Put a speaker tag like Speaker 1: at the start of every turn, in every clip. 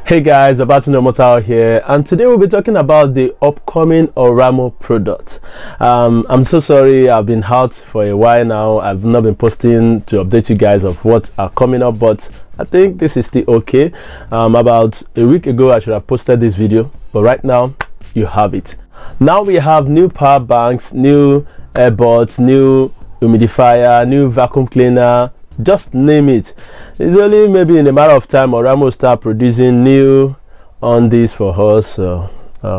Speaker 1: Hey guys, Babatunde Mortal here, and today we'll be talking about the upcoming Oraimo product. I'm so sorry, I've been out for a while now. I've not been posting to update you guys of what are coming up, but I think this is still okay. About a week ago I should have posted this video, but right now you have it. Now we have new power banks, new earbuds, new humidifier, new vacuum cleaner, just name it. It's only maybe in a matter of time Oraimo will start producing new undies for us,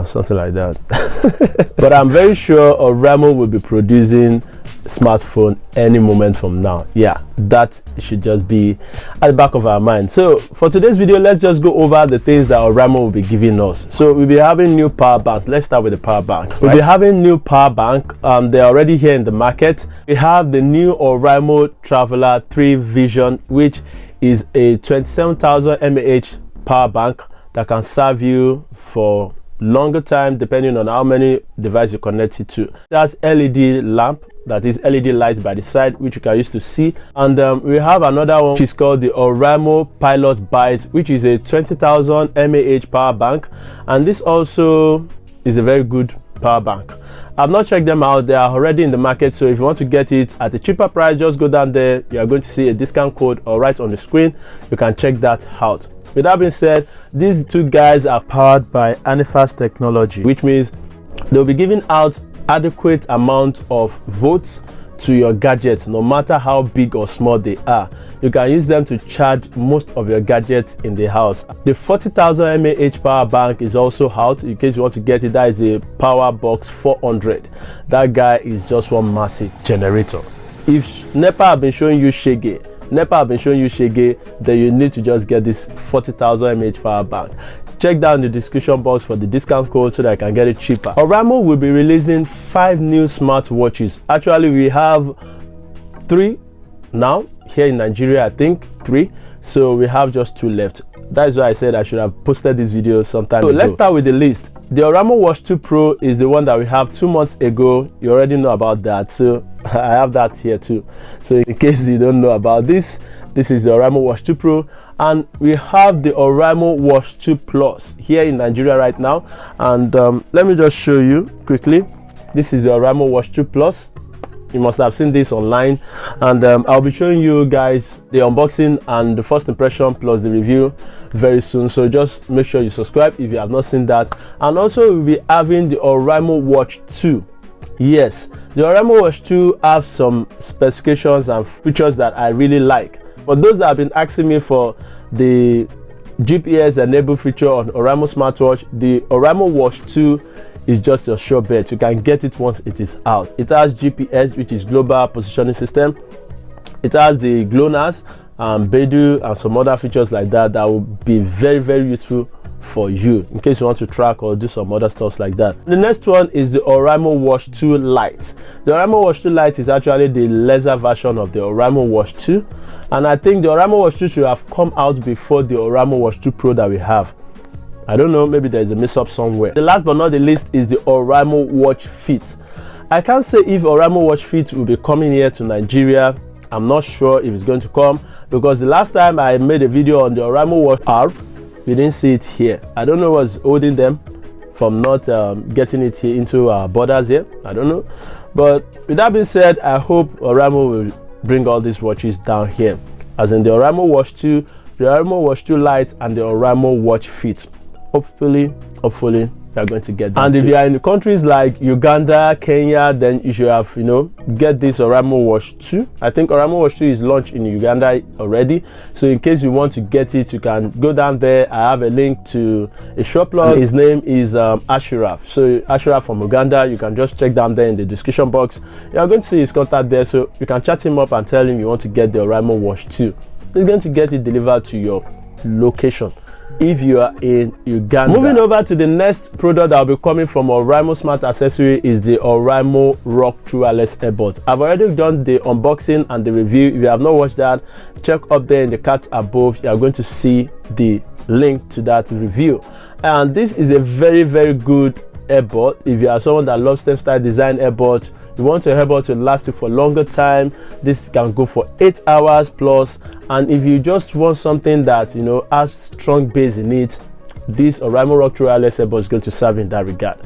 Speaker 1: something like that. But I'm very sure Oraimo will be producing smartphone any moment from now. Yeah, that should just be at the back of our mind. So for today's video, let's just go over the things that Oraimo will be giving us. So we'll be having new power banks. Let's start with the power banks. We'll be having new power bank. They're already here in the market. We have the new Oraimo Traveler 3 Vision, which is a 27,000 mAh power bank that can serve you for longer time depending on how many devices you connect it to. That's LED lamp, that is LED light by the side, which you can use to see. And we have another one which is called the Oraimo Pilot Byte, which is a 20,000 mAh power bank, and this also is a very good power bank. I've not checked them out. They are already in the market, so if you want to get it at a cheaper price, just go down there. You are going to see a discount code or right on the screen. You can check that out. With that being said, these two guys are powered by Anifast technology, which means they'll be giving out adequate amount of volts to your gadgets, no matter how big or small they are. You can use them to charge most of your gadgets in the house. The 40,000 mAh power bank is also out in case you want to get it. That is a Powerbox 400. That guy is just one massive generator. If NEPA have been showing you shege, then you need to just get this 40,000 mAh power bank. Check down the description box for the discount code so that I can get it cheaper. Oraimo will be releasing 5 new smartwatches. Actually, we have 3 now here in Nigeria. I think 3, so we have just 2 left. That is why I said I should have posted this video sometime ago. Let's start with the list. The Oraimo Watch 2 Pro is the one that we have 2 months ago. You already know about that, so I have that here too. So in case you don't know about this, this is the Oraimo Watch 2 Pro, and we have the Oraimo Watch 2 Plus here in Nigeria right now. And let me just show you quickly. This is the Oraimo Watch 2 Plus. You must have seen this online, and I'll be showing you guys the unboxing and the first impression plus the review very soon. So just make sure you subscribe if you have not seen that. And also we'll be having the Oraimo Watch 2. Yes, the Oraimo Watch 2 have some specifications and features that I really like. For those that have been asking me for the GPS enabled feature on Oraimo smartwatch, the Oraimo Watch 2 is just your sure bet. You can get it once it is out. It has GPS, which is global positioning system. It has the GLONASS, Bedu, and some other features like that that will be very, very useful for you in case you want to track or do some other stuff like that. The next one is the Oraimo Watch 2 Lite. The Oraimo Watch 2 Lite is actually the lesser version of the Oraimo Watch 2, and I think the Oraimo Watch 2 should have come out before the Oraimo Watch 2 Pro that we have. I don't know, maybe there's a mix-up somewhere. The last but not the least is the Oraimo Watch Fit. I can't say if Oraimo Watch Fit will be coming here to Nigeria. I'm not sure if it's going to come, because the last time I made a video on the Oraimo Watch R, we didn't see it here. I don't know what's holding them from not getting it here into our borders here. I don't know. But with that being said, I hope Oraimo will bring all these watches down here, as in the Oraimo Watch 2, the Oraimo Watch 2 Lite, and the Oraimo Watch Fit. Hopefully you are going to get that. And if you are in the countries like Uganda, Kenya, then you should have, get this Oraimo Watch 2. I think Oraimo Watch 2 is launched in Uganda already, so in case you want to get it, you can go down there. I have a link to a shop blog. His name is Ashiraf. So Ashiraf from Uganda. You can just check down there in the description box. You are going to see his contact there, so you can chat him up and tell him you want to get the Oraimo Watch 2. He's going to get it delivered to your location if you are in Uganda. Moving over to the next product that will be coming from Oraimo Smart Accessory is the Oraimo Rock True Wireless Earbuds. I've already done the unboxing and the review. If you have not watched that, check up there in the card above. You are going to see the link to that review. And this is a very, very good earbud. If you are someone that loves style design earbuds, you want your earbud to last you for longer time, this can go for 8 hours plus. And if you just want something that has strong bass in it, this Oraimo Rock True Wireless earbud is going to serve in that regard.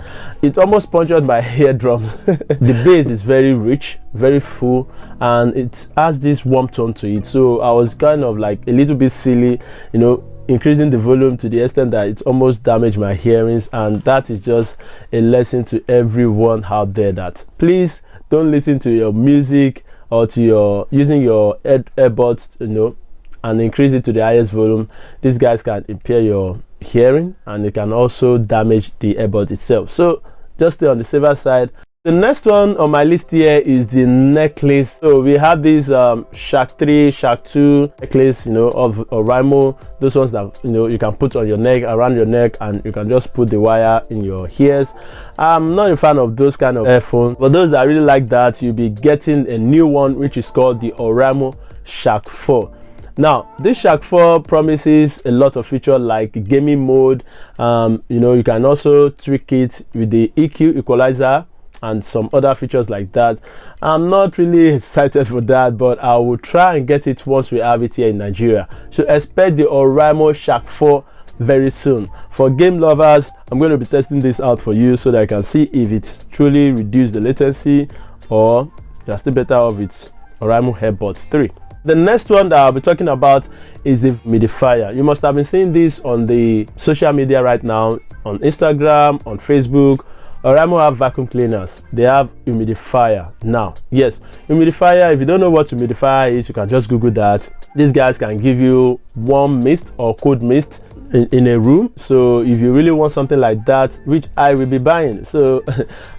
Speaker 1: It almost punctured my eardrums. The bass is very rich, very full, and it has this warm tone to it. So I was kind of like a little bit silly, you know, increasing the volume to the extent that it almost damaged my hearings. And that is just a lesson to everyone out there that please don't listen to your music or to your using your earbuds, you know, and increase it to the highest volume. These guys can impair your hearing, and it can also damage the earbud itself. So just stay on the safer side. The next one on my list here is the necklace. So we have this Shark 3, Shark 2 necklace, you know, of Oraimo. Those ones that, you know, you can put on your neck, around your neck, and you can just put the wire in your ears. I'm not a fan of those kind of earphones. For those that really like that, you'll be getting a new one, which is called the Oraimo Shark 4. Now, this Shark 4 promises a lot of features like gaming mode. You know, you can also tweak it with the EQ equalizer and some other features like that. I'm not really excited for that, but I will try and get it once we have it here in Nigeria. So expect the Oraimo Shark 4 very soon. For game lovers, I'm going to be testing this out for you so that I can see if it truly reduces the latency or you're still better off with Oraimo Earbuds 3. The next one that I'll be talking about is the humidifier. You must have been seeing this on the social media right now, on Instagram, on Facebook. Oraimo have vacuum cleaners. They have humidifier now. Yes, humidifier. If you don't know what humidifier is, you can just Google that. These guys can give you warm mist or cold mist in a room. So if you really want something like that, which I will be buying, so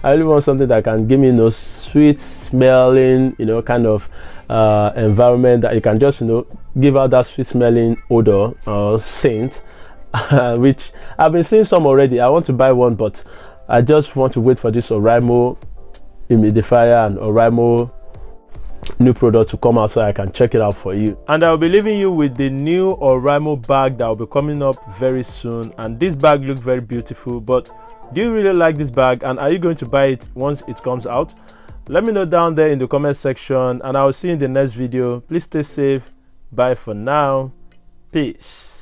Speaker 1: I really want something that can give me no sweet smelling, you know, kind of environment that you can just, you know, give out that sweet smelling odor or scent, which I've been seeing some already. I want to buy one, but I just want to wait for this Oraimo humidifier and Oraimo new product to come out so I can check it out for you. And I'll be leaving you with the new Oraimo bag that will be coming up very soon. And this bag looks very beautiful, but do you really like this bag, and are you going to buy it once it comes out? Let me know down there in the comment section, and I will see you in the next video. Please stay safe. Bye for now. Peace.